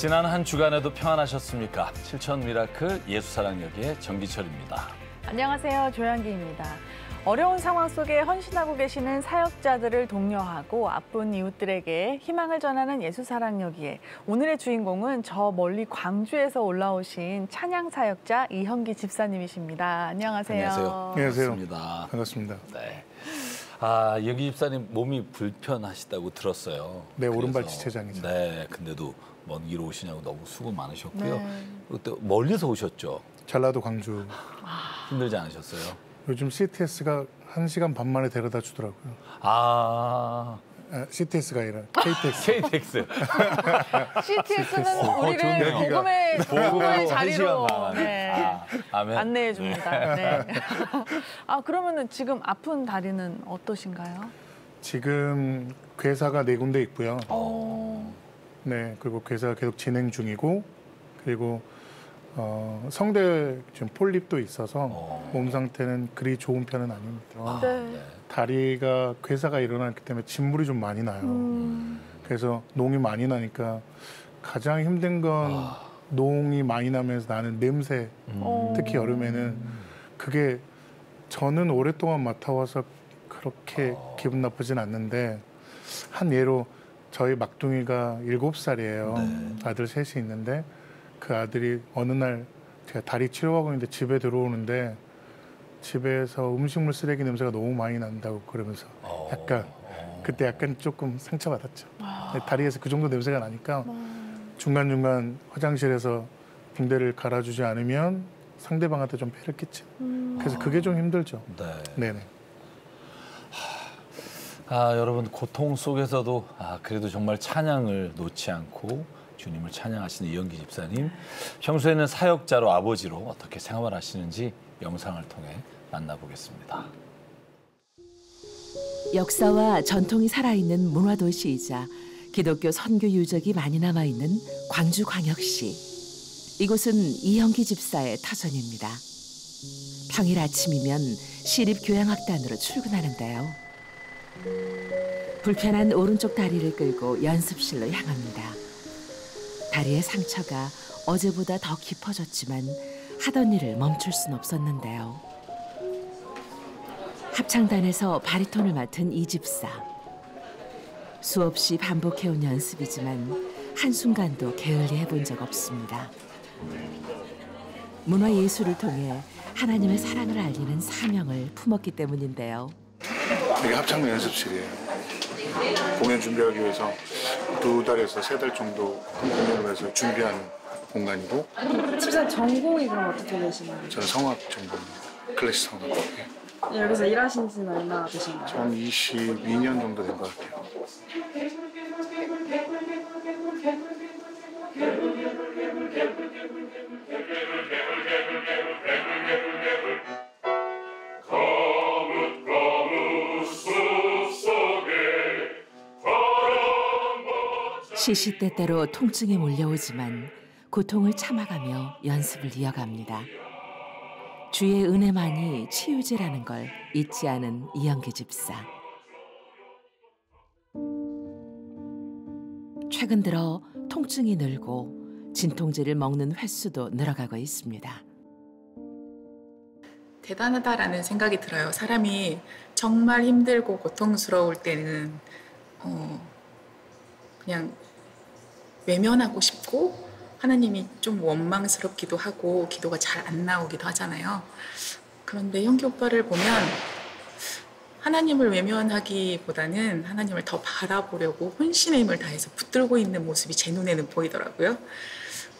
지난 한 주간에도 평안하셨습니까? 실천 미라클 예수사랑역의 정기철입니다. 안녕하세요. 조양기입니다. 어려운 상황 속에 헌신하고 계시는 사역자들을 독려하고 아픈 이웃들에게 희망을 전하는 예수사랑역이에 오늘의 주인공은 저 멀리 광주에서 올라오신 찬양 사역자 이형기 집사님이십니다. 안녕하세요. 안녕하세요. 반갑습니다. 반갑습니다. 네. 여기 집사님 몸이 불편하시다고 들었어요. 네, 오른발 지체장이죠. 네, 근데도 먼 길 오시냐고 너무 수고 많으셨고요. 네. 그때 멀리서 오셨죠? 전라도 광주. 힘들지 않으셨어요? 요즘 CTS가 1시간 반 만에 데려다 주더라고요. CTS가 아니라 KTX. KTX. CTS는 우리를 복음의 자리로 안내해 줍니다. 네. 그러면은 지금 아픈 다리는 어떠신가요? 지금 괴사가 4군데 있고요. 네, 그리고 괴사가 계속 진행 중이고, 그리고 성대 지금 폴립도 있어서 몸 상태는 그리 좋은 편은 아닙니다. 네. 다리가 괴사가 일어났기 때문에 진물이 좀 많이 나요. 그래서 농이 많이 나니까 가장 힘든 건 농이 많이 나면서 나는 냄새. 특히 여름에는 그게 저는 오랫동안 맡아와서 그렇게 기분 나쁘진 않는데, 한 예로 저희 막둥이가 7살이에요. 네. 아들 셋이 있는데 그 아들이 어느 날 제가 다리 치료하고 있는데 집에 들어오는데 집에서 음식물 쓰레기 냄새가 너무 많이 난다고 그러면서 약간 그때 약간 조금 상처받았죠. 다리에서 그 정도 냄새가 나니까 중간중간 화장실에서 붕대를 갈아주지 않으면 상대방한테 좀 폐를 끼치는. 그래서 그게 좀 힘들죠. 네. 네네. 여러분 고통 속에서도 그래도 정말 찬양을 놓지 않고 주님을 찬양하시는 이형기 집사님, 평소에는 사역자로 아버지로 어떻게 생활하시는지 영상을 통해 만나보겠습니다. 역사와 전통이 살아있는 문화도시이자 기독교 선교 유적이 많이 남아있는 광주광역시. 이곳은 이형기 집사의 터전입니다. 평일 아침이면 시립교향악단으로 출근하는데요. 불편한 오른쪽 다리를 끌고 연습실로 향합니다. 다리의 상처가 어제보다 더 깊어졌지만 하던 일을 멈출 순 없었는데요. 합창단에서 바리톤을 맡은 이 집사. 수없이 반복해온 연습이지만 한순간도 게을리 해본 적 없습니다. 문화예술을 통해 하나님의 사랑을 알리는 사명을 품었기 때문인데요. 이게 합창 연습실이에요. 공연 준비하기 위해서 2달에서 3달 정도 공연을 해서 준비하는 공간이고. 집사 전공이 그럼 어떻게 되시나요? 저는 성악 전공입니다. 클래식 성악. 네, 여기서 일하신 지는 얼마나 되신가요? 한 22년 정도 된 것 같아요. 시시때때로 통증이 몰려오지만 고통을 참아가며 연습을 이어갑니다. 주의 은혜만이 치유제라는 걸 잊지 않은 이형기 집사. 최근 들어 통증이 늘고 진통제를 먹는 횟수도 늘어가고 있습니다. 대단하다라는 생각이 들어요. 사람이 정말 힘들고 고통스러울 때는 그냥 외면하고 싶고 하나님이 좀 원망스럽기도 하고 기도가 잘 안 나오기도 하잖아요. 그런데 형기 오빠를 보면 하나님을 외면하기보다는 하나님을 더 바라보려고 혼신의 힘을 다해서 붙들고 있는 모습이 제 눈에는 보이더라고요.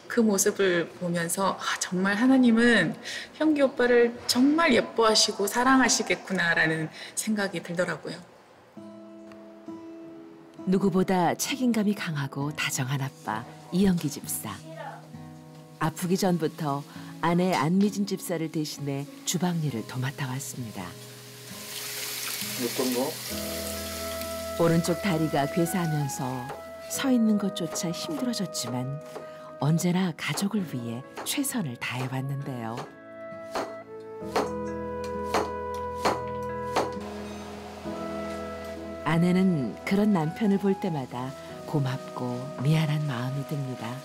그 모습을 보면서 정말 하나님은 형기 오빠를 정말 예뻐하시고 사랑하시겠구나라는 생각이 들더라고요. 누구보다 책임감이 강하고 다정한 아빠 이형기 집사. 아프기 전부터 아내 안미진 집사를 대신해 주방 일을 도맡아 왔습니다. 어떤 거? 오른쪽 다리가 괴사하면서 서 있는 것조차 힘들어졌지만 언제나 가족을 위해 최선을 다해왔는데요. 아내는 그런 남편을 볼 때마다 고맙고 미안한 마음이 듭니다.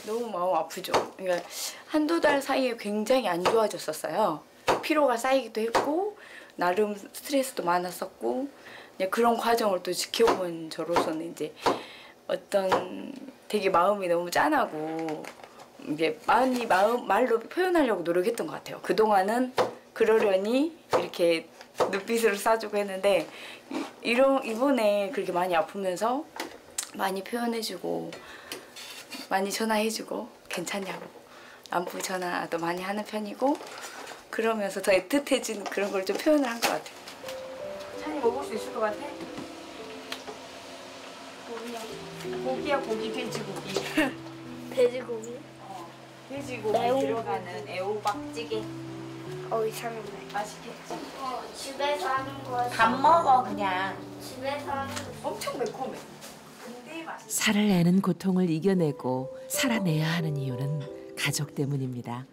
너무 마음 아프죠. 그러니까 한두 달 사이에 굉장히 안 좋아졌었어요. 피로가 쌓이기도 했고 나름 스트레스도 많았었고 그런 과정을 또 지켜본 저로서는 이제 어떤 되게 마음이 너무 짠하고 이게 많이 말로 표현하려고 노력했던 것 같아요. 그동안은 그러려니 이렇게 눈빛으로 쏴주고 했는데 이번에 그렇게 많이 아프면서 많이 표현해주고 많이 전화해주고 괜찮냐고 안부 전화도 많이 하는 편이고 그러면서 더 애틋해진 그런 걸 좀 표현을 한 것 같아요. 찬이 먹을 수 있을 것 같아? 고기야 고기 돼지고기. 돼지고기? 돼지고기 들어가는 애호박찌개. 이상하네. 맛있겠지? 집에서 하는 거. 밥 먹어 그냥. 집에서 하는 거. 엄청 매콤해. 근데 맛있어. 살을 내는 고통을 이겨내고 살아내야 하는 이유는 가족 때문입니다.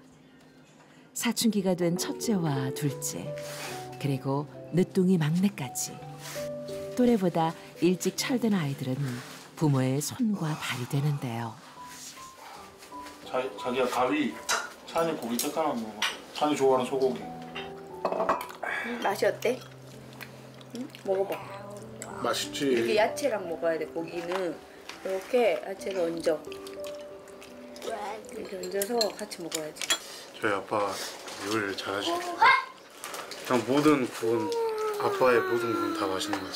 사춘기가 된 첫째와 둘째, 그리고 늦둥이 막내까지 또래보다 일찍 철든 아이들은 부모의 손과 발이 되는데요. 자기야 가위. 찬이 고기 젓가락 먹어. 찬이 좋아하는 소고기. 맛이 어때? 응? 먹어봐. 맛있지. 이렇게 야채랑 먹어야 돼. 고기는 이렇게 야채를 얹어. 이렇게 얹어서 같이 먹어야지. 저희 아빠 요리를 잘하시네. 그냥 모든 부분, 아빠의 모든 부분 다 맛있는 것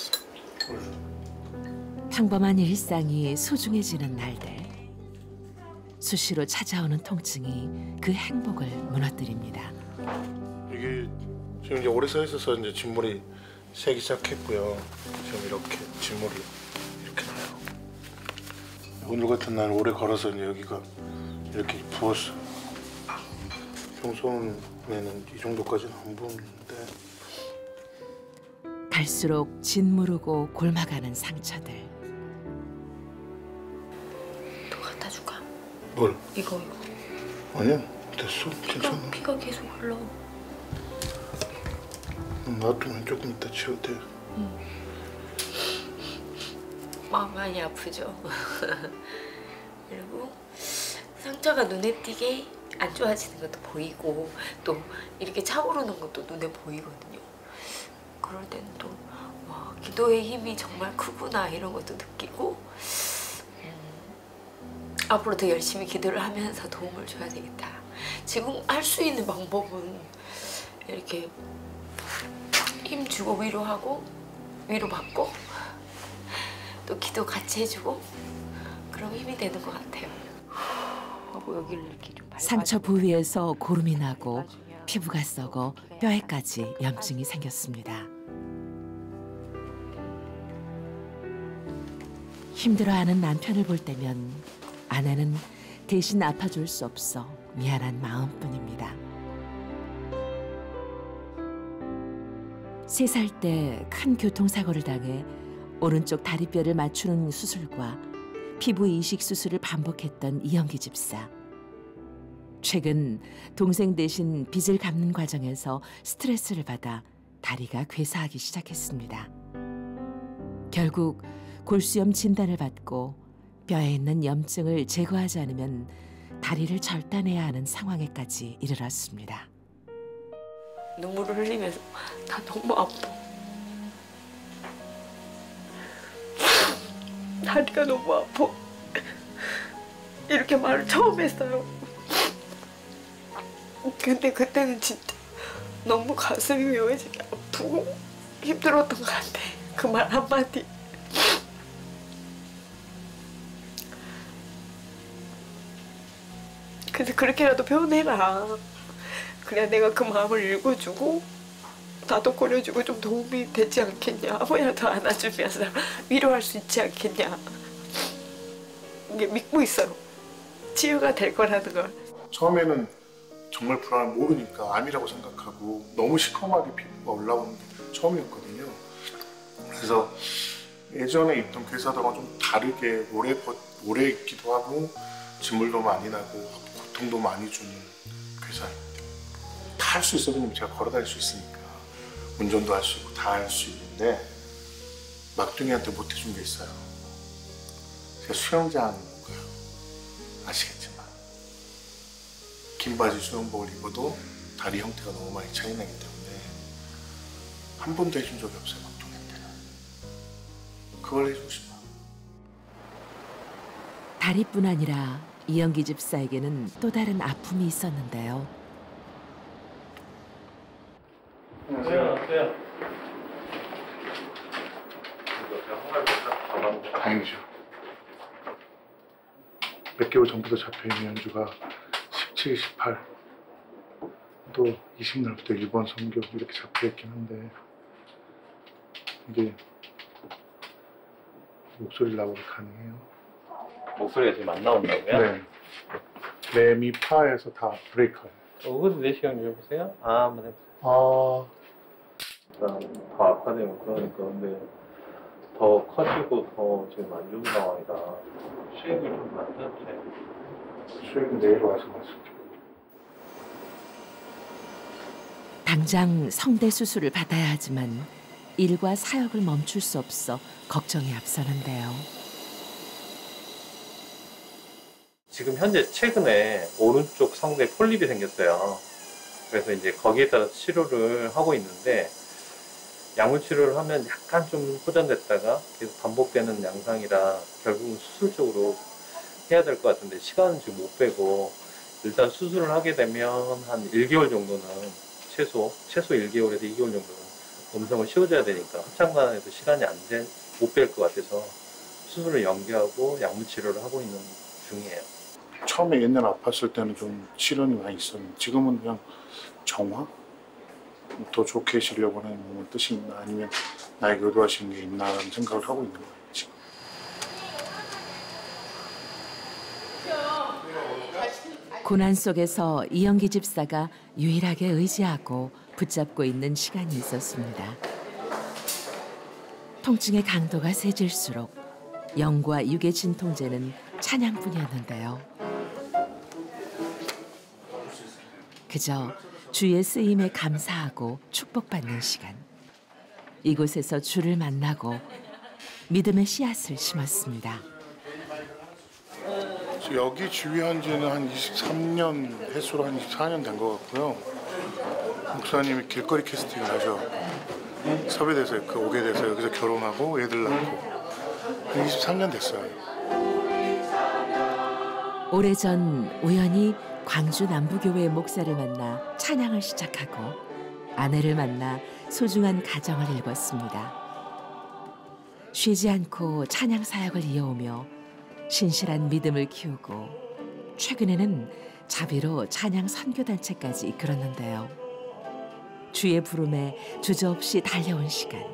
같아요. 평범한 일상이 소중해지는 날들. 수시로 찾아오는 통증이 그 행복을 무너뜨립니다. 이게 지금 이제 오래 서 있어서 이제 진물이 새기 시작했고요. 지금 이렇게 진물이 이렇게 나요. 오늘 같은 날 오래 걸어서 이제 여기가 이렇게 부었어요. 평소에는 이 정도까지는 안 부었는데. 갈수록 짓무르고 골마가는 상처들. 또 갖다 줄까? 뭘? 이거. 아니야, 됐어. 괜찮아. 피가 계속 흘러. 놔두면 조금 이따 치워도 돼. 마음 많이 아프죠. 그리고 상처가 눈에 띄게 안 좋아지는 것도 보이고 또 이렇게 차오르는 것도 눈에 보이거든요. 그럴 때는 또 와, 기도의 힘이 정말 크구나 이런 것도 느끼고 앞으로 더 열심히 기도를 하면서 도움을 줘야 되겠다. 지금 할 수 있는 방법은 이렇게 힘 주고 위로하고 위로받고 또 기도 같이 해주고 그럼 힘이 되는 것 같아요. 하고 여기를 이렇게 좀 상처 부위에서 고름이 나고 피부가 썩어 뼈에까지 염증이 생겼습니다. 힘들어하는 남편을 볼 때면 아내는 대신 아파줄 수 없어 미안한 마음뿐입니다. 3살 때 큰 교통사고를 당해 오른쪽 다리뼈를 맞추는 수술과 피부 이식 수술을 반복했던 이영기 집사. 최근 동생 대신 빚을 갚는 과정에서 스트레스를 받아 다리가 괴사하기 시작했습니다. 결국 골수염 진단을 받고 뼈에 있는 염증을 제거하지 않으면 다리를 절단해야 하는 상황에까지 이르렀습니다. 눈물을 흘리면서 나 너무 아파. 다리가 너무 아파. 이렇게 말을 처음 했어요. 근데 그때는 진짜 너무 가슴이 묘해지게 아프고 힘들었던 것 같아. 그 말 한마디. 근데 그렇게라도 표현해라. 그래야 내가 그 마음을 읽어주고 다독거려주고 좀 도움이 되지 않겠냐. 한 번이라도 안아주면서 위로할 수 있지 않겠냐. 이게 믿고 있어요. 치유가 될 거라는 걸. 처음에는 정말 불안을 모르니까 암이라고 생각하고 너무 시커멓게 피부가 올라오는 게 처음이었거든요. 그래서 예전에 입던 괴사도랑 좀 다르게 오래 입기도 하고 진물도 많이 나고 고통도 많이 주는 괴사입니다. 다 할 수 있어도 제가 걸어다닐 수 있으니까 운전도 할 수 있고 다 할 수 있는데 막둥이한테 못 해준 게 있어요. 제가 수영장 가요. 아시겠지만 긴 바지 수영복을 입어도 다리 형태가 너무 많이 차이 나기 때문에 한 번도 해준 적이 없어요, 막통한테는. 그걸 해주고 싶어요. 다리뿐 아니라 이영기 집사에게는 또 다른 아픔이 있었는데요. 안녕하세요. 다행이죠. 몇 개월 전부터 잡혀있는 연주가 17, 18, 또 20날부터 일본 선교 이렇게 잡혀있긴 한데 이게 목소리를 나오기 가능해요? 목소리가 지금 안 나온다고요? 네. 레, 미, 파에서 다 브레이커예요. 그것도 내시경 좀 해보세요. 한번 해보세요. 일단 더 악화되면 그러니까 근데 더 커지고 더 지금 안 좋은 상황이라 수액을 좀 만들어주세요. 수액은 내일 와서 마실게요. 당장 성대 수술을 받아야 하지만 일과 사역을 멈출 수 없어 걱정이 앞서는데요. 지금 현재 최근에 오른쪽 성대에 폴립이 생겼어요. 그래서 이제 거기에 따라서 치료를 하고 있는데 약물 치료를 하면 약간 좀 호전됐다가 계속 반복되는 양상이라 결국은 수술 쪽으로 해야 될 것 같은데 시간은 지금 못 빼고 일단 수술을 하게 되면 한 1개월 정도는 최소 1개월에서 2개월 정도는 음성을 씌워줘야 되니까 합창관에서 시간이 못 뺄 것 같아서 수술을 연기하고 약물 치료를 하고 있는 중이에요. 처음에 옛날 아팠을 때는 좀 시련이 많이 있었는데 지금은 그냥 정화? 더 좋게 해주려고 하는 뜻이 있나 아니면 나에게 의도하시는 게 있나라는 생각을 하고 있는 거예요, 지금. 고난 속에서 이영기 집사가 유일하게 의지하고 붙잡고 있는 시간이 있었습니다. 통증의 강도가 세질수록 영과 육의 진통제는 찬양뿐이었는데요. 그저 주의 쓰임에 감사하고 축복받는 시간. 이곳에서 주를 만나고 믿음의 씨앗을 심었습니다. 여기 주의한 지는 한 23년, 횟수로 한 24년 된 것 같고요. 목사님이 길거리 캐스팅을 하셔. 섭외돼서 오게 돼서 여기서 결혼하고 애들 낳고 한 23년 됐어요. 오래전 우연히 광주 남부교회 목사를 만나 찬양을 시작하고 아내를 만나 소중한 가정을 일궜습니다. 쉬지 않고 찬양 사역을 이어오며 신실한 믿음을 키우고 최근에는 자비로 찬양 선교단체까지 이끌었는데요. 주의 부름에 주저없이 달려온 시간.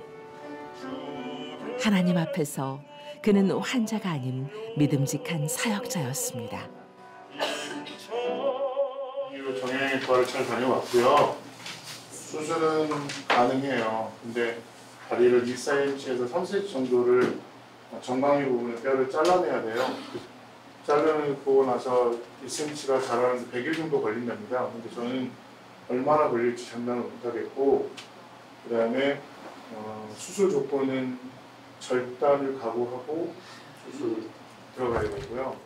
하나님 앞에서 그는 환자가 아닌 믿음직한 사역자였습니다. 정형외과를 잘 다녀왔고요. 수술은 가능해요. 근데 다리를 2cm에서 3cm 정도를 정강이 부분의 뼈를 잘라내야 돼요. 자르고 나서 2cm가 자라는데 100일 정도 걸린답니다. 근데 저는 얼마나 걸릴지 장담을 못하겠고, 그 다음에 수술 조건은 절단을 각오하고 수술 들어가야 되고요.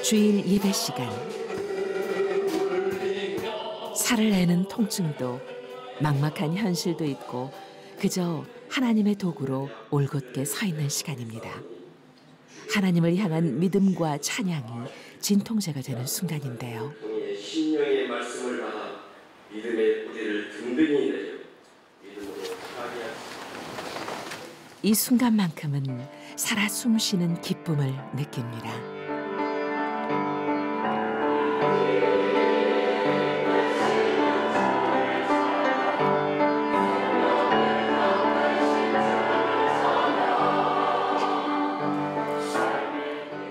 주일 예배 시간. 살을 내는 통증도 막막한 현실도 있고 그저 하나님의 도구로 올곧게 서 있는 시간입니다. 하나님을 향한 믿음과 찬양이 진통제가 되는 순간인데요. 신령의 말씀을 받아 믿음의 뿌리를 든든히 내려 믿음으로 살아야. 이 순간만큼은 살아 숨쉬는 기쁨을 느낍니다.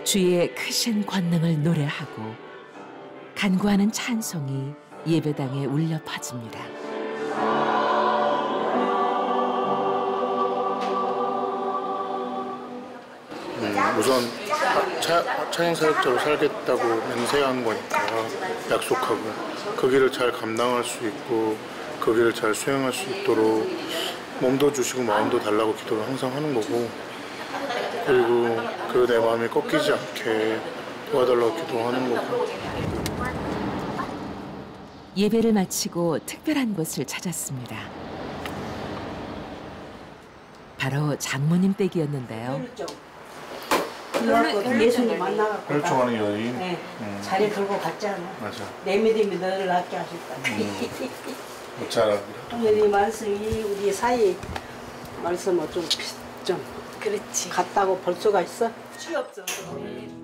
주의 크신 권능을 노래하고 간구하는 찬송이 예배당에 울려 퍼집니다. 우선 찬양 사역자로 살겠다고 맹세한 거니까 약속하고 그 길을 잘 감당할 수 있고 그 길을 잘 수행할 수 있도록 몸도 주시고 마음도 달라고 기도를 항상 하는 거고, 그리고 그 내 마음이 꺾이지 않게 도와달라고 기도하는 거고. 예배를 마치고 특별한 곳을 찾았습니다. 바로 장모님 댁이었는데요. 예수님 만나갖고 혈통하는 여인. 네, 자리 들고 갔잖아. 맞아. 내 믿음이 너를 낫게 하셨다. 못 자라. 오늘 이 말씀이 우리 사이 말씀은 좀 그렇지. 같다고 볼 수가 있어. 취업서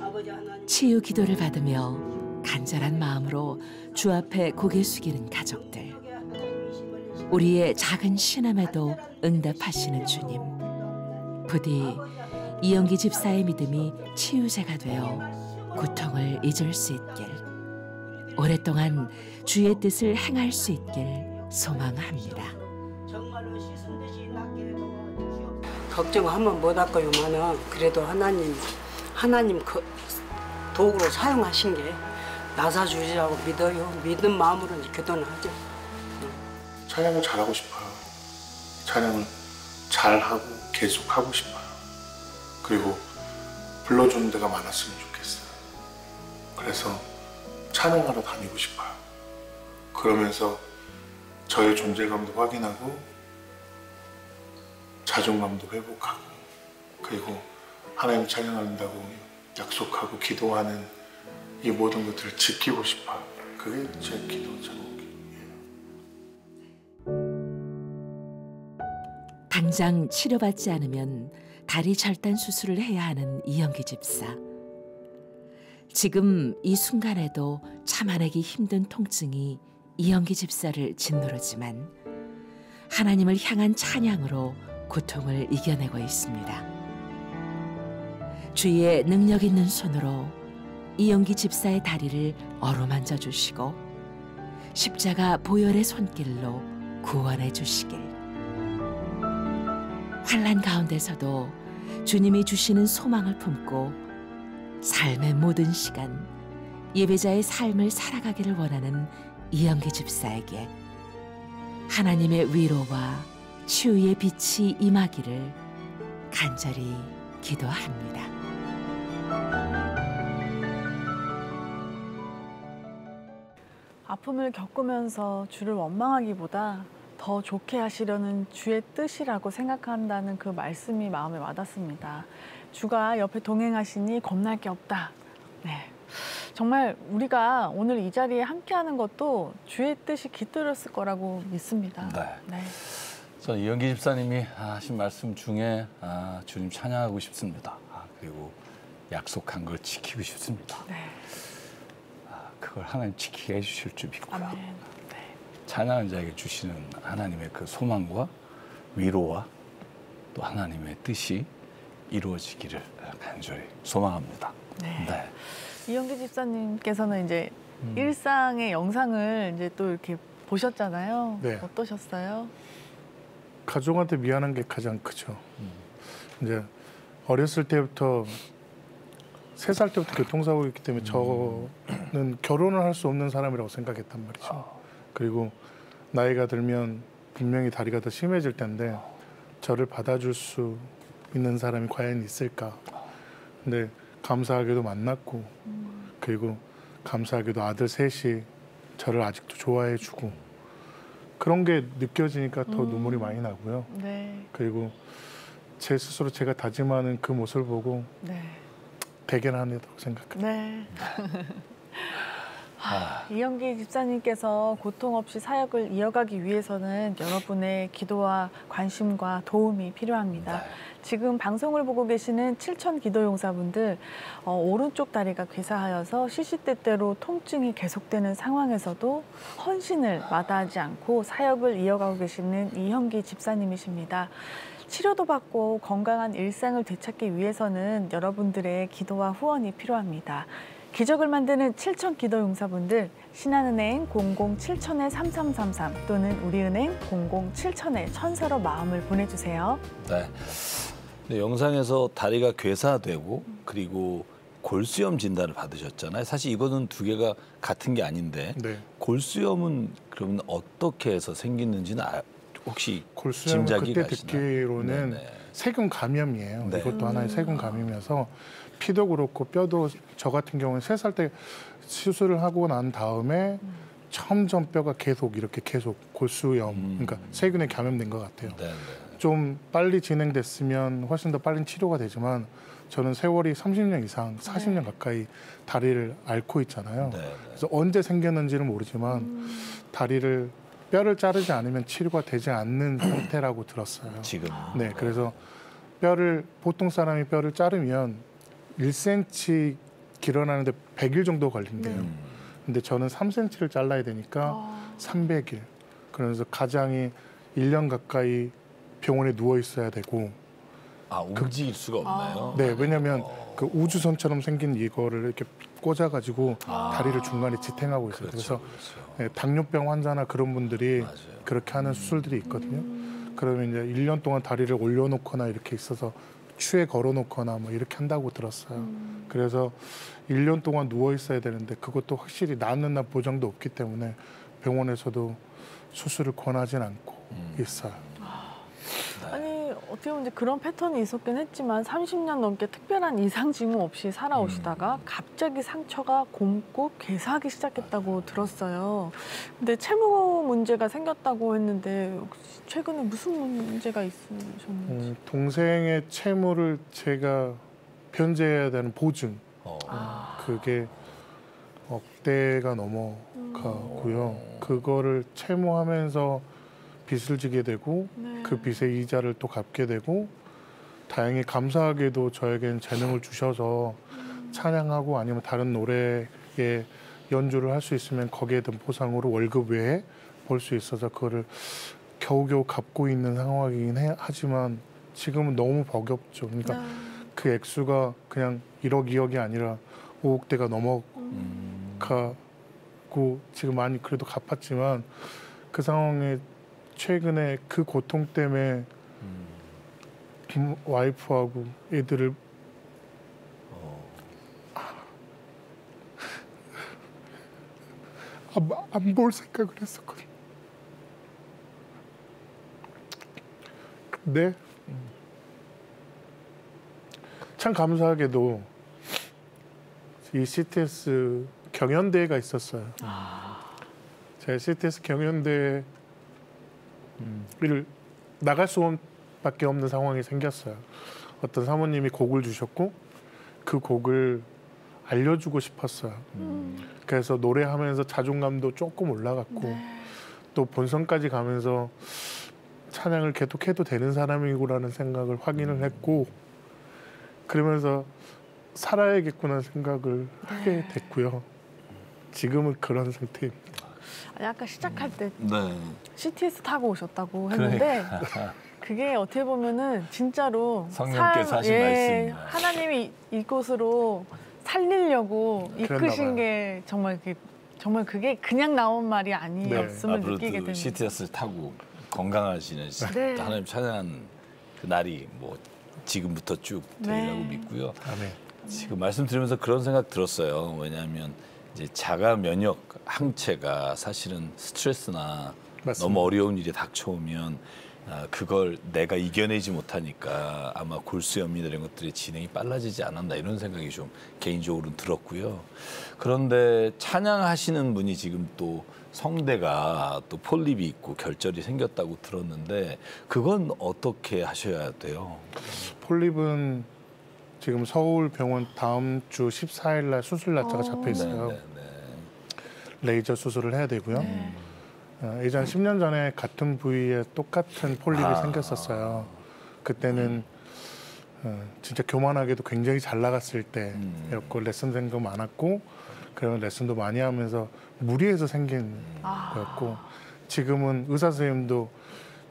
아버지 하나님. 치유 기도를 받으며 간절한 마음으로 주 앞에 고개 숙이는 가족들. 우리의 작은 신함에도 응답하시는 주님. 부디 이영기 집사의 믿음이 치유제가 되어 고통을 잊을 수 있길, 오랫동안 주의 뜻을 행할 수 있길 소망합니다. 걱정하면 못할거요만은 그래도 하나님 그 도구로 사용하신 게 나사주시라고 믿어요. 믿는 마음으로 기도는 하죠. 찬양을 잘하고 싶어요. 찬양을 잘하고 계속 하고 싶어요. 그리고 불러주는 데가 많았으면 좋겠어요. 그래서 찬양하러 다니고 싶어요. 그러면서 저의 존재감도 확인하고 자존감도 회복하고, 그리고 하나님 찬양한다고 약속하고 기도하는 이 모든 것들을 지키고 싶어요. 그게 제 기도 제목이에요. 당장 치료받지 않으면 다리 절단 수술을 해야 하는 이영기 집사. 지금 이 순간에도 참아내기 힘든 통증이 이영기 집사를 짓누르지만 하나님을 향한 찬양으로 고통을 이겨내고 있습니다. 주의 능력 있는 손으로 이영기 집사의 다리를 어루만져 주시고 십자가 보혈의 손길로 구원해 주시길. 환난 가운데서도 주님이 주시는 소망을 품고 삶의 모든 시간 예배자의 삶을 살아가기를 원하는 이영기 집사에게 하나님의 위로와 치유의 빛이 임하기를 간절히 기도합니다. 아픔을 겪으면서 주를 원망하기보다 더 좋게 하시려는 주의 뜻이라고 생각한다는 그 말씀이 마음에 와닿습니다. 주가 옆에 동행하시니 겁날 게 없다. 네. 정말 우리가 오늘 이 자리에 함께하는 것도 주의 뜻이 깃들었을 거라고 믿습니다. 네. 저는 이영기 집사님이 하신 말씀 중에 주님 찬양하고 싶습니다. 그리고 약속한 걸 지키고 싶습니다. 네. 그걸 하나님 지키게 해주실 줄 믿고요. 아멘. 네. 찬양한 자에게 주시는 하나님의 그 소망과 위로와 또 하나님의 뜻이 이루어지기를 간절히 소망합니다. 네. 이영기 집사님께서는 이제 일상의 영상을 이제 또 이렇게 보셨잖아요. 네. 어떠셨어요? 가족한테 미안한 게 가장 크죠. 이제 어렸을 때부터 3살 때부터 교통사고가 있기 때문에 저는 결혼을 할 수 없는 사람이라고 생각했단 말이죠. 그리고 나이가 들면 분명히 다리가 더 심해질 텐데 저를 받아줄 수 있는 사람이 과연 있을까. 근데 감사하게도 만났고 그리고 감사하게도 아들 셋이 저를 아직도 좋아해주고 그런 게 느껴지니까 더 눈물이 많이 나고요. 네. 그리고 제 스스로 제가 다짐하는 그 모습을 보고 네. 대견하다고 생각합니다. 네. 이영기 집사님께서 고통 없이 사역을 이어가기 위해서는 여러분의 기도와 관심과 도움이 필요합니다. 지금 방송을 보고 계시는 7천 기도용사분들 오른쪽 다리가 괴사하여서 시시때때로 통증이 계속되는 상황에서도 헌신을 마다하지 않고 사역을 이어가고 계시는 이영기 집사님이십니다. 치료도 받고 건강한 일상을 되찾기 위해서는 여러분들의 기도와 후원이 필요합니다. 기적을 만드는 7천 기도용사분들 신한은행 007,000-3333 또는 우리은행 007,000-1000로 마음을 보내주세요. 네. 근데 영상에서 다리가 괴사되고 그리고 골수염 진단을 받으셨잖아요. 사실 이거는 두 개가 같은 게 아닌데 네. 골수염은 그러면 어떻게 해서 생기는지는 혹시 골수염은 짐작이 그때 가시나요? 듣기로는 세균 감염이에요. 네. 이것도 하나의 세균 감염이어서 피도 그렇고 뼈도 저 같은 경우는 3살 때 수술을 하고 난 다음에 점점 뼈가 계속 이렇게 계속 골수염, 그러니까 세균에 감염된 것 같아요. 네, 네. 좀 빨리 진행됐으면 훨씬 더 빨리 치료가 되지만 저는 세월이 30년 이상, 40년 가까이 다리를 앓고 있잖아요. 네, 네. 그래서 언제 생겼는지는 모르지만 다리를 뼈를 자르지 않으면 치료가 되지 않는 상태라고 들었어요. 지금. 네, 그래서 보통 사람이 뼈를 자르면 1cm 길어나는데 100일 정도 걸린대요. 근데 저는 3cm를 잘라야 되니까 300일. 그러면서 가장이 1년 가까이 병원에 누워 있어야 되고. 아, 움직일 수가 없나요? 네, 왜냐하면 그 우주선처럼 생긴 이거를 이렇게 꽂아가지고 다리를 중간에 지탱하고 있어요. 그래서 네, 당뇨병 환자나 그런 분들이 맞아요. 그렇게 하는 수술들이 있거든요. 그러면 이제 1년 동안 다리를 올려놓거나 이렇게 있어서 추에 걸어놓거나 뭐 이렇게 한다고 들었어요. 그래서 1년 동안 누워 있어야 되는데 그것도 확실히 낫는 날 보장도 없기 때문에 병원에서도 수술을 권하진 않고 있어요. 아니 어떻게 보면 이제 그런 패턴이 있었긴 했지만 30년 넘게 특별한 이상 징후 없이 살아오시다가 갑자기 상처가 곪고 괴사하기 시작했다고 들었어요. 근데 채무 문제가 생겼다고 했는데 혹시 최근에 무슨 문제가 있으셨는지? 동생의 채무를 제가 변제해야 되는 보증 그게 억대가 넘어가고요. 그거를 채무하면서 빚을 지게 되고 그 빚의 이자를 또 갚게 되고 다행히 감사하게도 저에겐 재능을 주셔서 찬양하고 아니면 다른 노래에 연주를 할 수 있으면 거기에 대한 보상으로 월급 외에 벌 수 있어서 그거를 겨우겨우 갚고 있는 상황이긴 하지만 지금은 너무 버겁죠. 그러니까 그 액수가 그냥 1억, 2억이 아니라 5억대가 넘어가고 지금 많이 그래도 갚았지만 그 상황에 최근에 그 고통 때문에 와이프하고 애들을 안 볼 생각을 했었거든요. 근데 참 감사하게도 이 CTS 경연대회가 있었어요. 제가 CTS 경연대회 를 나갈 수밖에 없는 상황이 생겼어요. 어떤 사모님이 곡을 주셨고 그 곡을 알려주고 싶었어요. 그래서 노래하면서 자존감도 조금 올라갔고 또 본선까지 가면서 찬양을 계속해도 되는 사람이구라는 생각을 확인을 했고 그러면서 살아야겠구나 생각을 하게 됐고요. 지금은 그런 상태입니다. 아니, 아까 시작할 때 네. CTS 타고 오셨다고 했는데 그게 어떻게 보면은 진짜로 성령께서 하신 말씀. 하나님이 이곳으로 살리려고 이끄신 봐요. 게 정말 그게 그냥 나온 말이 아니었음을 느끼게 됩니다. CTS를 타고 건강하시는 네. 하나님 찬양한 그 날이 뭐 지금부터 쭉 되리라고 믿고요. 아멘. 지금 말씀 드리면서 그런 생각 들었어요. 왜냐하면 이제 자가 면역 항체가 사실은 스트레스나 맞습니다. 너무 어려운 일이 닥쳐오면 그걸 내가 이겨내지 못하니까 아마 골수염이나 이런 것들이 진행이 빨라지지 않았나 이런 생각이 좀 개인적으로는 들었고요. 그런데 찬양하시는 분이 지금 또 성대가 또 폴립이 있고 결절이 생겼다고 들었는데 그건 어떻게 하셔야 돼요? 폴립은 지금 서울병원 다음 주 14일 날 수술 날짜가 잡혀 있어요. 레이저 수술을 해야 되고요. 예전 10년 전에 같은 부위에 똑같은 폴립이 생겼었어요. 그때는 진짜 교만하게도 굉장히 잘 나갔을 때였고 레슨생도 많았고 그런 레슨도 많이 하면서 무리해서 생긴 거였고 지금은 의사 선생님도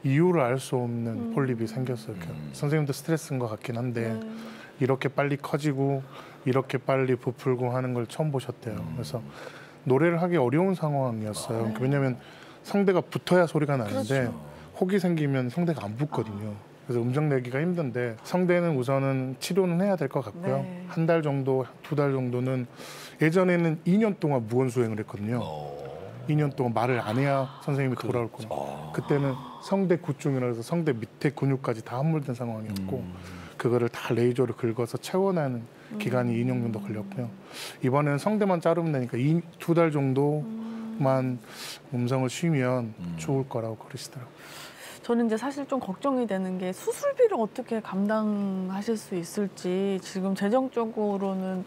이유를 알 수 없는 폴립이 생겼어요. 선생님도 스트레스인 것 같긴 한데 이렇게 빨리 커지고 이렇게 빨리 부풀고 하는 걸 처음 보셨대요. 그래서 노래를 하기 어려운 상황이었어요. 왜냐하면 성대가 붙어야 소리가 나는데 혹이 생기면 성대가 안 붙거든요. 그래서 음정 내기가 힘든데 성대는 우선은 치료는 해야 될 것 같고요. 한 달 정도, 2달 정도는 예전에는 2년 동안 무건 수행을 했거든요. 2년 동안 말을 안 해야 선생님이 돌아올 거예요. 그때는 성대 구중이라 해서 성대 밑에 근육까지 다 함몰된 상황이었고 그거를 다 레이저로 긁어서 채워내는 기간이 2년 정도 걸렸고요. 이번에는 성대만 자르면 되니까 2달 정도만 음성을 쉬면 좋을 거라고 그러시더라고요. 저는 이제 사실 좀 걱정이 되는 게 수술비를 어떻게 감당하실 수 있을지 지금 재정적으로는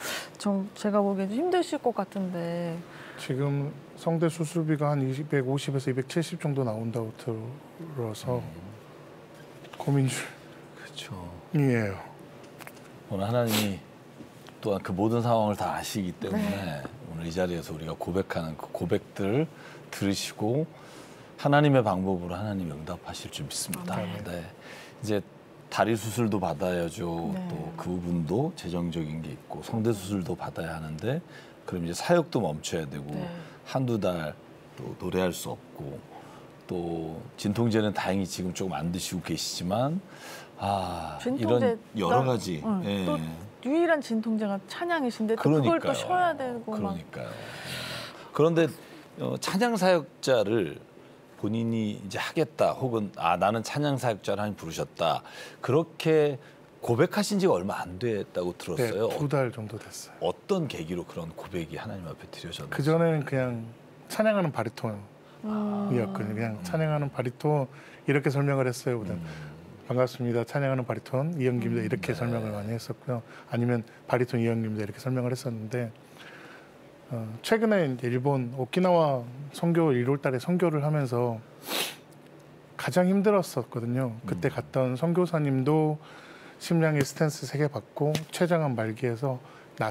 제가 보기엔 좀 힘드실 것 같은데. 지금 성대 수술비가 한 250에서 270 정도 나온다고 들어서 고민 중이에요. 오늘 하나님이 또한 그 모든 상황을 다 아시기 때문에 오늘 이 자리에서 우리가 고백하는 그 고백들을 들으시고 하나님의 방법으로 하나님 응답하실 줄 믿습니다. 네. 이제 다리 수술도 받아야죠. 또 그 부분도 재정적인 게 있고 성대 수술도 받아야 하는데 그럼 이제 사역도 멈춰야 되고 한두 달 또 노래할 수 없고 또 진통제는 다행히 지금 조금 안 드시고 계시지만 이런 여러 가지 또 유일한 진통제가 찬양이신데 또 그걸 또 쉬어야 되고 그러니까요. 그런데 찬양 사역자를 본인이 이제 하겠다 혹은 나는 찬양 사역자를 하나님 부르셨다 그렇게 고백하신 지가 얼마 안 됐다고 들었어요. 네, 2달 정도 됐어요. 어떤 계기로 그런 고백이 하나님 앞에 드려졌나요? 그 전에는 그냥 찬양하는 바리톤이었거든요. 그냥 찬양하는 바리톤 이렇게 설명을 했어요. 반갑습니다. 찬양하는 바리톤 이영기입니다. 이렇게 설명을 많이 했었고요. 아니면 바리톤 이영기입니다. 이렇게 설명을 했었는데 최근에 이제 일본 오키나와 선교 1월달에 선교를 하면서 가장 힘들었었거든요. 그때 갔던 선교사님도 심장에 스탠스 3개 받고 췌장암 말기에서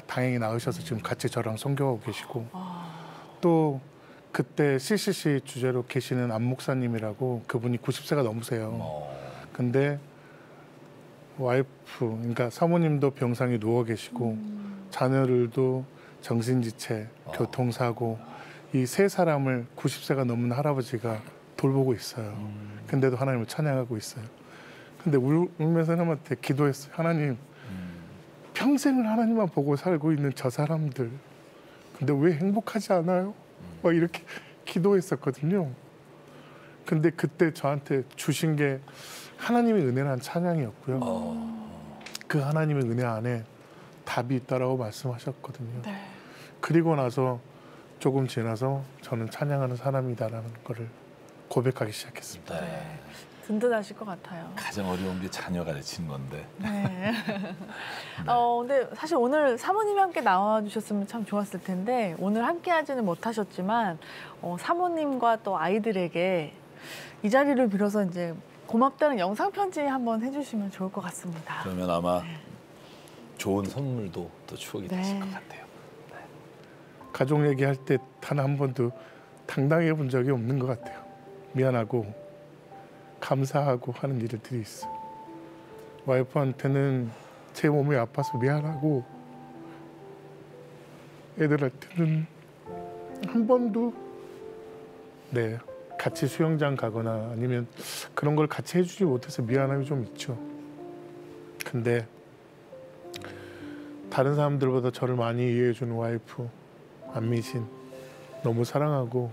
다행히 나으셔서 지금 같이 저랑 선교하고 계시고 또 그때 CCC 주제로 계시는 안 목사님이라고 그분이 90세가 넘으세요. 근데 와이프, 그러니까 사모님도 병상에 누워 계시고 자녀들도 정신지체, 교통사고 이 3사람을 90세가 넘은 할아버지가 돌보고 있어요. 근데도 하나님을 찬양하고 있어요. 근데 울면서 하나님한테 기도했어요. 하나님, 평생을 하나님만 보고 살고 있는 저 사람들 근데 왜 행복하지 않아요? 막 이렇게 기도했었거든요. 근데 그때 저한테 주신 게 하나님의 은혜란 찬양이었고요. 그 하나님의 은혜 안에 답이 있다라고 말씀하셨거든요. 그리고 나서 조금 지나서 저는 찬양하는 사람이다라는 거를 고백하기 시작했습니다. 든든하실 것 같아요. 가장 어려운 게 자녀가 되치는 건데. 근데 사실 오늘 사모님이 함께 나와주셨으면 참 좋았을 텐데 오늘 함께하지는 못하셨지만 사모님과 또 아이들에게 이 자리를 빌어서 이제 고맙다는 영상 편지 한번 해주시면 좋을 것 같습니다. 그러면 아마 좋은 선물도 또 추억이 되실 것 같아요. 가족 얘기할 때 단 한 번도 당당해 본 적이 없는 것 같아요. 미안하고 감사하고 하는 일들이 있어요. 와이프한테는 제 몸이 아파서 미안하고 애들한테는 한 번도 같이 수영장 가거나 아니면 그런 걸 같이 해주지 못해서 미안함이 좀 있죠. 근데 다른 사람들보다 저를 많이 이해해주는 와이프 안미신 너무 사랑하고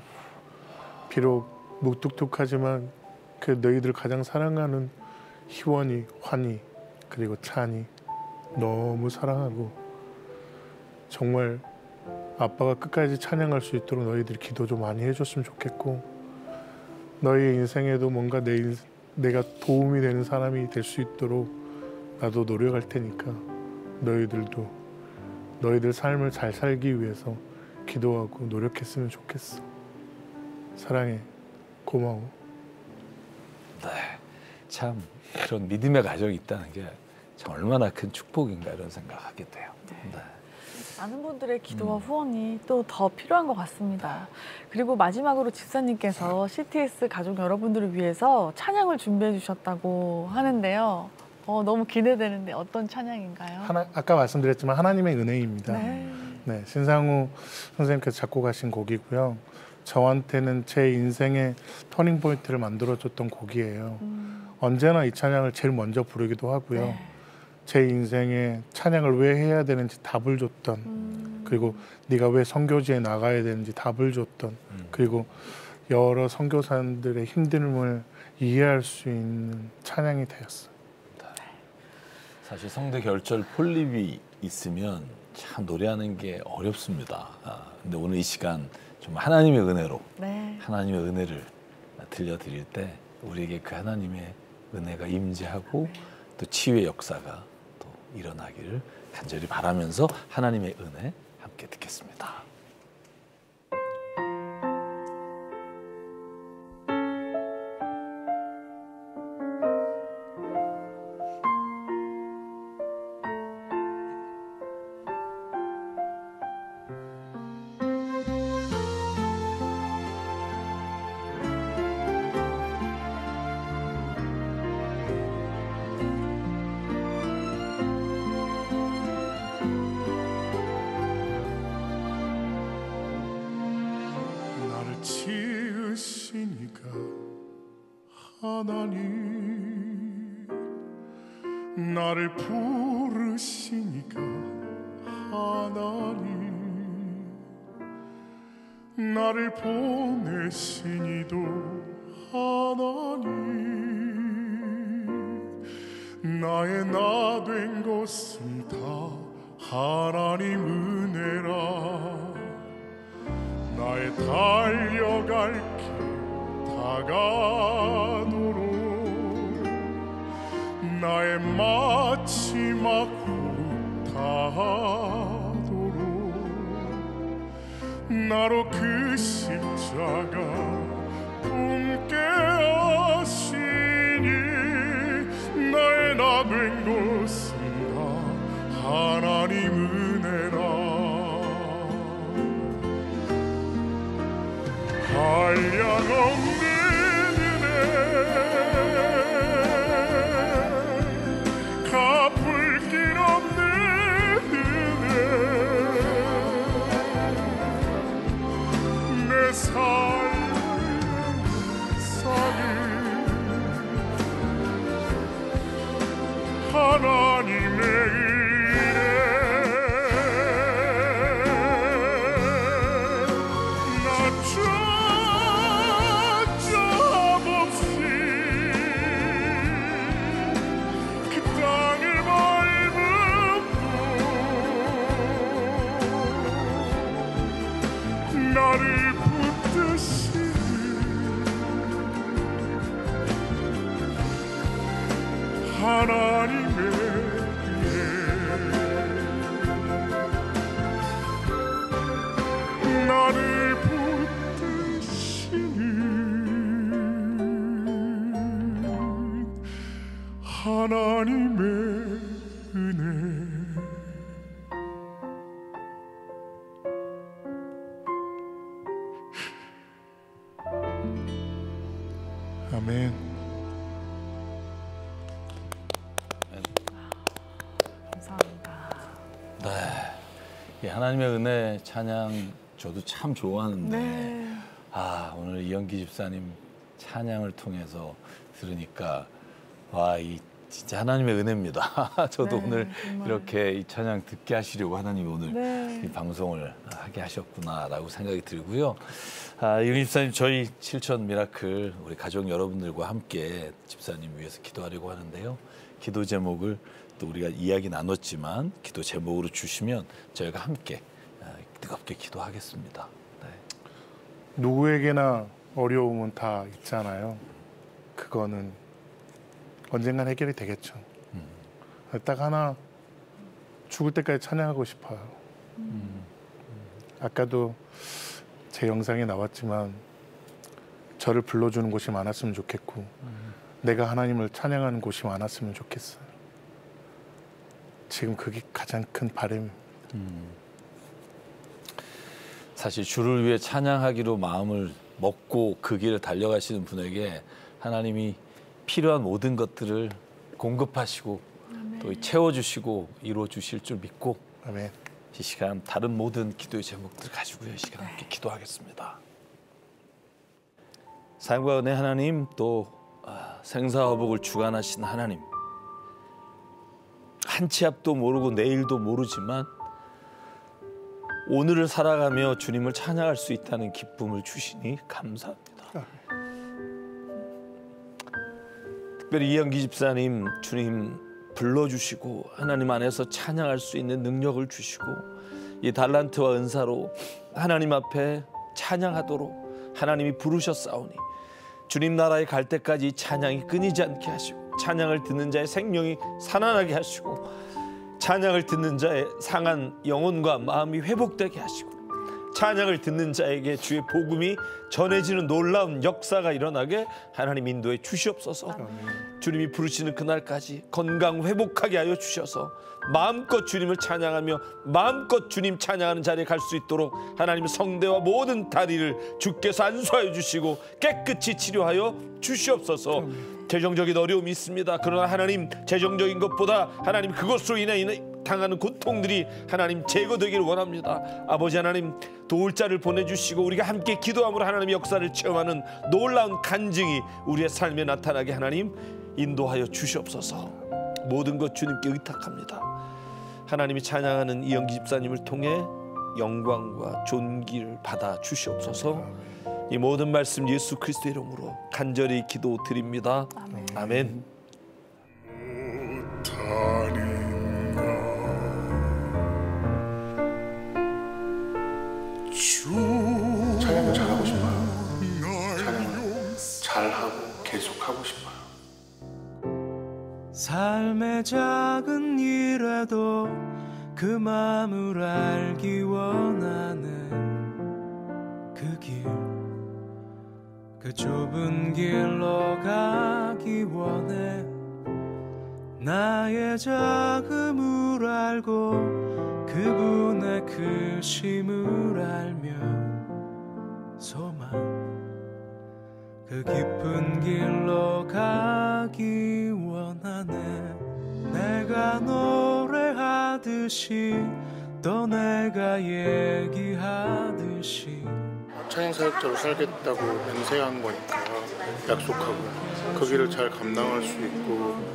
비록 묵뚝뚝하지만 그 너희들 가장 사랑하는 희원이, 환이 그리고 찬이 너무 사랑하고 정말 아빠가 끝까지 찬양할 수 있도록 너희들이 기도 좀 많이 해줬으면 좋겠고 너희 인생에도 뭔가 내가 도움이 되는 사람이 될 수 있도록 나도 노력할 테니까 너희들도 너희들 삶을 잘 살기 위해서 기도하고 노력했으면 좋겠어. 사랑해. 고마워. 참 그런 믿음의 가정이 있다는 게 참 얼마나 큰 축복인가 이런 생각하게 돼요. 많은 분들의 기도와 후원이 또 더 필요한 것 같습니다. 그리고 마지막으로 집사님께서 CTS 가족 여러분들을 위해서 찬양을 준비해 주셨다고 하는데요. 너무 기대되는데 어떤 찬양인가요? 아까 말씀드렸지만 하나님의 은혜입니다. 신상우 선생님께서 작곡하신 곡이고요. 저한테는 제 인생의 터닝 포인트를 만들어줬던 곡이에요. 언제나 이 찬양을 제일 먼저 부르기도 하고요. 제 인생에 찬양을 왜 해야 되는지 답을 줬던 그 그리고 네가 왜 선교지에 나가야 되는지 답을 줬던 그리고 여러 선교사들의 힘듦을 이해할 수 있는 찬양이 되었어요. 사실 성대 결절 폴립이 있으면 참 노래하는 게 어렵습니다. 근데 오늘 이 시간 좀 하나님의 은혜로 하나님의 은혜를 들려드릴 때 우리에게 그 하나님의 은혜가 임재하고 또 치유의 역사가 또 일어나기를 간절히 바라면서 하나님의 은혜 함께 듣겠습니다. 지으시니까 하나님 나를 부르시니까 하나님 나를 보내시니도 하나님 나의 나 된 것은 다 하나님 은혜라 나의 달려갈 길 다가도록 나의 마지막 후 다하도록 나로 그 십자가 품게 하시니 나의 나 된 것은 다 하나님 은혜라 한량없는 은혜 갚을 길 없는 은혜 내 삶을 사는 하나님의 나를 붙드시는 하나님의 은혜 나를 붙드시는 하나님의 은혜 아멘. 감사합니다. 네, 이 하나님의 은혜 찬양 저도 참 좋아하는데 네. 오늘 이영기 집사님 찬양을 통해서 들으니까 와, 이 진짜 하나님의 은혜입니다. 저도 네, 오늘 정말. 이렇게 이 찬양 듣게 하시려고 하나님이 오늘 네. 이 방송을 하게 하셨구나라고 생각이 들고요. 이영기 집사님, 저희 실천 미라클 우리 가족 여러분들과 함께 집사님 위해서 기도하려고 하는데요. 기도 제목을 또 우리가 이야기 나눴지만 기도 제목으로 주시면 저희가 함께 뜨겁게 기도하겠습니다. 네. 누구에게나 어려움은 다 있잖아요. 그거는 언젠간 해결이 되겠죠. 딱 하나 죽을 때까지 찬양하고 싶어요. 아까도 제 영상에 나왔지만 저를 불러주는 곳이 많았으면 좋겠고 내가 하나님을 찬양하는 곳이 많았으면 좋겠어요. 지금 그게 가장 큰 바람입니다. 사실 주를 위해 찬양하기로 마음을 먹고 그 길을 달려가시는 분에게 하나님이 필요한 모든 것들을 공급하시고 또 채워주시고 이루어주실 줄 믿고 아멘. 이 시간 다른 모든 기도의 제목들 가지고요. 이 시간 함께 기도하겠습니다. 사랑과 은혜 하나님, 또 생사화복을 주관하신 하나님, 한 치 앞도 모르고 내일도 모르지만 오늘을 살아가며 주님을 찬양할 수 있다는 기쁨을 주시니 감사합니다. 특별히 이영기 집사님, 주님 불러주시고 하나님 안에서 찬양할 수 있는 능력을 주시고 이 달란트와 은사로 하나님 앞에 찬양하도록 하나님이 부르셨사오니 주님 나라에 갈 때까지 이 찬양이 끊이지 않게 하시고 찬양을 듣는 자의 생명이 살아나게 하시고 찬양을 듣는 자의 상한 영혼과 마음이 회복되게 하시고 찬양을 듣는 자에게 주의 복음이 전해지는 놀라운 역사가 일어나게 하나님 인도해 주시옵소서. 주님이 부르시는 그날까지 건강 회복하게 하여 주셔서 마음껏 주님을 찬양하며 마음껏 주님 찬양하는 자리에 갈 수 있도록 하나님 성대와 모든 다리를 주께서 안수하여 주시고 깨끗이 치료하여 주시옵소서. 재정적인 어려움이 있습니다. 그러나 하나님 재정적인 것보다 하나님 그것으로 인해 당하는 고통들이 하나님 제거되기를 원합니다. 아버지 하나님 도울 자를 보내주시고 우리가 함께 기도함으로 하나님의 역사를 체험하는 놀라운 간증이 우리의 삶에 나타나게 하나님 인도하여 주시옵소서. 모든 것 주님께 의탁합니다. 하나님이 찬양하는 이영기 집사님을 통해 영광과 존귀를 받아 주시옵소서. 이 모든 말씀 예수 그리스도 이름으로 간절히 기도드립니다. 아멘. 찬양을 잘하고 싶어요. 찬양을 잘하고 계속하고 싶어요. 삶의 작은 일에도 그 마음을 알기 원하는 그 길, 그 좁은 길로 가기 원해. 나의 작음을 알고 그분의 크심을 알며 소망, 그 깊은 길로 가기 원하네. 내가 노래하듯이 또 내가 얘기하듯이 찬양사역자로 살겠다고 맹세한 거니까 약속하고 그 길을 잘 감당할 수 있고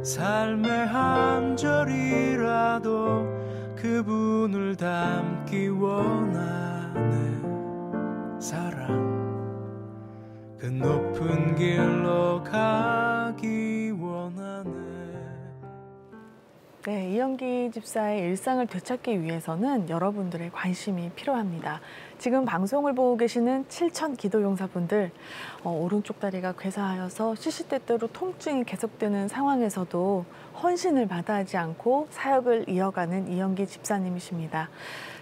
삶의 한 절이라도 그분을 닮기 원하네. 사랑 그 높은 길로 가기 원하네. 네, 이영기 집사의 일상을 되찾기 위해서는 여러분들의 관심이 필요합니다. 지금 방송을 보고 계시는 7,000 기도용사분들, 오른쪽 다리가 괴사하여서 시시때때로 통증이 계속되는 상황에서도 헌신을 마다하지 않고 사역을 이어가는 이영기 집사님이십니다.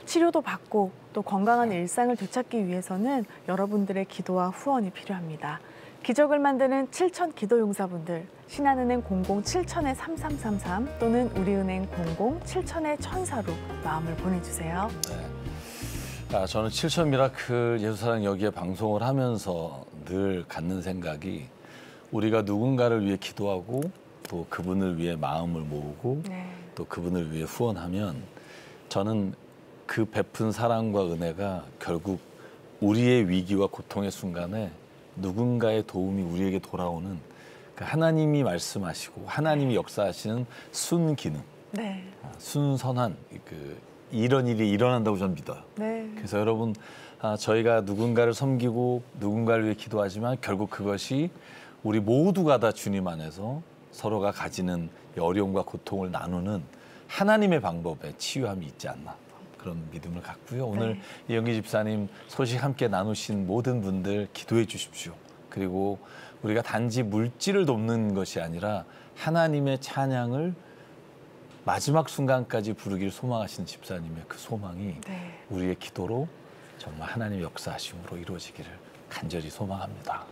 치료도 받고 또 건강한 일상을 되찾기 위해서는 여러분들의 기도와 후원이 필요합니다. 기적을 만드는 7,000 기도용사분들, 신한은행 00-7000-3333 또는 우리은행 00-7000-1000로 마음을 보내주세요. 네. 저는 7,000 미라클 예수사랑 여기에 방송을 하면서 늘 갖는 생각이 우리가 누군가를 위해 기도하고 또 그분을 위해 마음을 모으고 또 그분을 위해 후원하면 저는 그 베푼 사랑과 은혜가 결국 우리의 위기와 고통의 순간에 누군가의 도움이 우리에게 돌아오는 그 하나님이 말씀하시고 하나님이 역사하시는 순기능, 순선한 이런 일이 일어난다고 저는 믿어요. 그래서 여러분 저희가 누군가를 섬기고 누군가를 위해 기도하지만 결국 그것이 우리 모두가 다 주님 안에서 서로가 가지는 어려움과 고통을 나누는 하나님의 방법에 치유함이 있지 않나. 그런 믿음을 갖고요. 오늘 이영기 집사님 소식 함께 나누신 모든 분들 기도해 주십시오. 그리고 우리가 단지 물질을 돕는 것이 아니라 하나님의 찬양을 마지막 순간까지 부르기를 소망하시는 집사님의 그 소망이 우리의 기도로 정말 하나님의 역사하심으로 이루어지기를 간절히 소망합니다.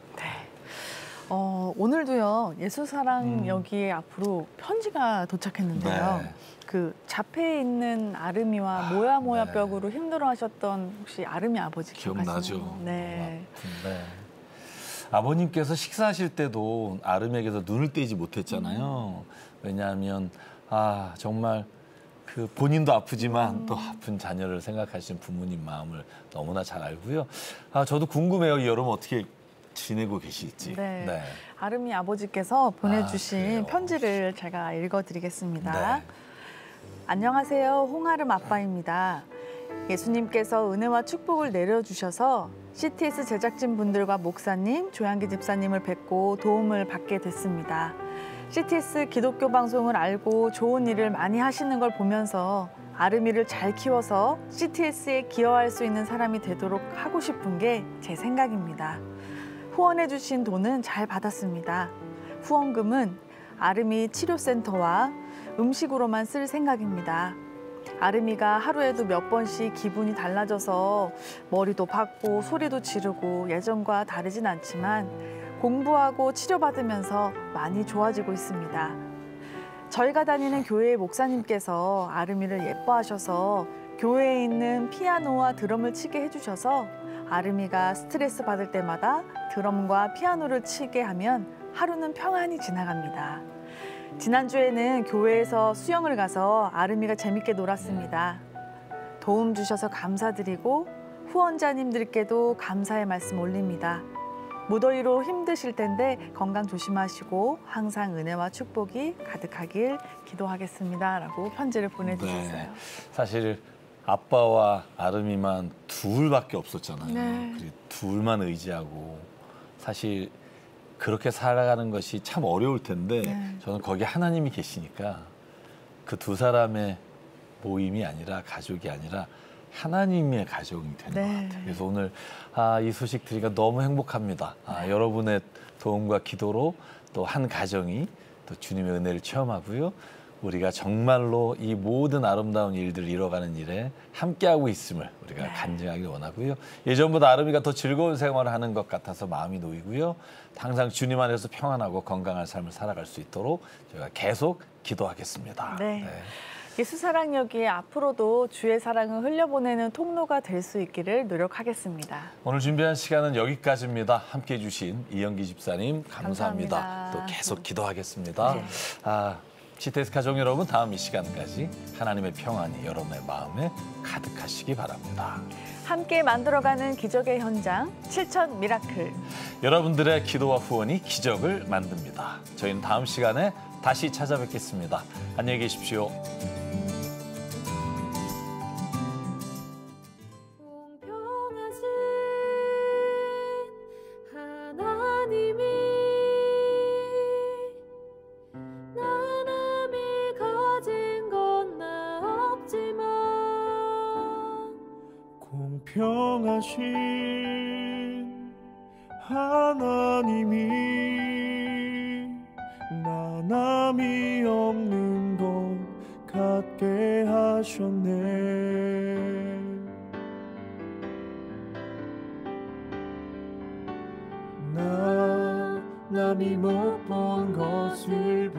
오늘도요. 예수사랑 여기에 앞으로 편지가 도착했는데요. 그 자폐에 있는 아름이와 모야 벽으로 힘들어하셨던 혹시 아름이 아버지 기억나시나요? 기억나죠. 네. 아버님께서 식사하실 때도 아름에게서 눈을 떼지 못했잖아요. 왜냐하면 정말 그 본인도 아프지만 또 아픈 자녀를 생각하시는 부모님 마음을 너무나 잘 알고요. 저도 궁금해요. 이 여름 어떻게 지내고 계실지. 아름이 아버지께서 보내주신 편지를 제가 읽어드리겠습니다. 안녕하세요. 홍아름 아빠입니다. 예수님께서 은혜와 축복을 내려주셔서 CTS 제작진 분들과 목사님, 조양기 집사님을 뵙고 도움을 받게 됐습니다. CTS 기독교 방송을 알고 좋은 일을 많이 하시는 걸 보면서 아름이를 잘 키워서 CTS에 기여할 수 있는 사람이 되도록 하고 싶은 게 제 생각입니다. 후원해 주신 돈은 잘 받았습니다. 후원금은 아름이 치료센터와 음식으로만 쓸 생각입니다. 아름이가 하루에도 몇 번씩 기분이 달라져서 머리도 박고 소리도 지르고 예전과 다르진 않지만 공부하고 치료받으면서 많이 좋아지고 있습니다. 저희가 다니는 교회의 목사님께서 아름이를 예뻐하셔서 교회에 있는 피아노와 드럼을 치게 해주셔서 아름이가 스트레스 받을 때마다 드럼과 피아노를 치게 하면 하루는 평안히 지나갑니다. 지난주에는 교회에서 수영을 가서 아름이가 재밌게 놀았습니다. 도움 주셔서 감사드리고 후원자님들께도 감사의 말씀 올립니다. 무더위로 힘드실 텐데 건강 조심하시고 항상 은혜와 축복이 가득하길 기도하겠습니다. 라고 편지를 보내주셨어요. 네. 사실 아빠와 아름이만 둘밖에 없었잖아요. 네. 그리고 둘만 의지하고 사실 그렇게 살아가는 것이 참 어려울 텐데 저는 거기 하나님이 계시니까 그 두 사람의 모임이 아니라 가족이 아니라 하나님의 가족이 되는 것 같아요. 그래서 오늘 이 소식 들으니까 너무 행복합니다. 여러분의 도움과 기도로 또 한 가정이 또 주님의 은혜를 체험하고요. 우리가 정말로 이 모든 아름다운 일들을 이뤄가는 일에 함께하고 있음을 우리가 간증하기 원하고요. 예전보다 아름이가 더 즐거운 생활을 하는 것 같아서 마음이 놓이고요. 항상 주님 안에서 평안하고 건강한 삶을 살아갈 수 있도록 저희가 계속 기도하겠습니다. 네. 예수사랑여기에 앞으로도 주의 사랑을 흘려보내는 통로가 될 수 있기를 노력하겠습니다. 오늘 준비한 시간은 여기까지입니다. 함께해 주신 이영기 집사님 감사합니다. 감사합니다. 또 계속 기도하겠습니다. CTS 가족 여러분, 다음 이 시간까지 하나님의 평안이 여러분의 마음에 가득하시기 바랍니다. 함께 만들어가는 기적의 현장 7천 미라클. 여러분들의 기도와 후원이 기적을 만듭니다. 저희는 다음 시간에 다시 찾아뵙겠습니다. 안녕히 계십시오. 공평하신 하나님이 나남이 없는 것 같게 하셨네. 나 남이 못 본 것을